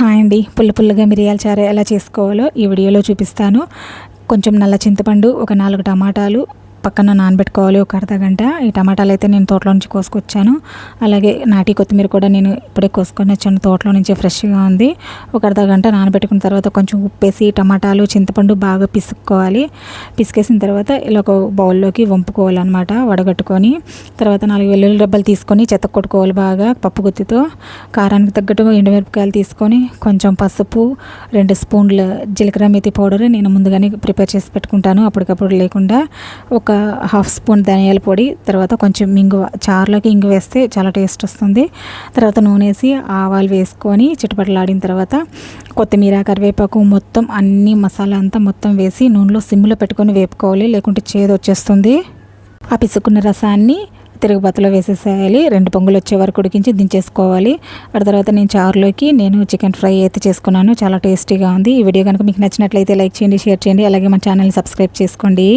Hi అండి. పుల్లగా మిరియాల చారు ఎలా చేసుకోవాలో ఈ వీడియోలో చూపిస్తాను. కొంచెం నల్ల చింతపండు, ఒక 4 టమాటాలు పక్కన నానబెట్టుకోవాలి ఒక అర్ధగంట. ఈ టమాటాలు అయితే నేను తోటలో నుంచి కోసుకొచ్చాను. అలాగే నాటి కొత్తిమీర కూడా నేను ఇప్పుడే కోసుకొని వచ్చాను, తోటలో నుంచి ఫ్రెష్గా ఉంది. ఒక అర్ధగంట నానబెట్టుకున్న తర్వాత కొంచెం ఉప్పేసి టమాటాలు చింతపండు బాగా పిసుక్కోవాలి. పిసికేసిన తర్వాత ఇలా ఒక బౌల్లోకి వంపుకోవాలన్నమాట, వడగట్టుకొని. తర్వాత 4 వెల్లుల్లి రెబ్బలు తీసుకొని చెత్తకొట్టుకోవాలి బాగా పప్పు గుత్తితో. కారానికి తగ్గట్టు ఎండుమిరపకాయలు తీసుకొని, కొంచెం పసుపు, 2 స్పూన్ల జీలకర్ర మెతి పౌడర్ నేను ముందుగానే ప్రిపేర్ చేసి పెట్టుకుంటాను అప్పటికప్పుడు లేకుండా. ఒక 1/2 స్పూన్ ధనియాల పొడి, తర్వాత కొంచెం ఇంగువ. చారులోకి ఇంగువ వేస్తే చాలా టేస్ట్ వస్తుంది. తర్వాత నూనె వేసి ఆవాలు వేసుకొని చిటపటలాడిన తర్వాత కొత్తిమీర, కరివేపాకు మొత్తం అన్ని మసాలా అంతా మొత్తం వేసి నూనెలో సిమ్లో పెట్టుకొని వేపుకోవాలి, లేకుంటే చేదు వచ్చేస్తుంది. ఆ పిసుకున్న రసాన్ని తిరుగుబాతులో వేసేసేయాలి. 2 పొంగులు వచ్చే వరకు ఉడికించి దించేసుకోవాలి. ఆ తర్వాత నేను చారులోకి చికెన్ ఫ్రై అయితే చేసుకున్నాను, చాలా టేస్టీగా ఉంది. ఈ వీడియో కనుక మీకు నచ్చినట్లయితే లైక్ చేయండి, షేర్ చేయండి. అలాగే మన ఛానల్ని సబ్స్క్రైబ్ చేసుకోండి.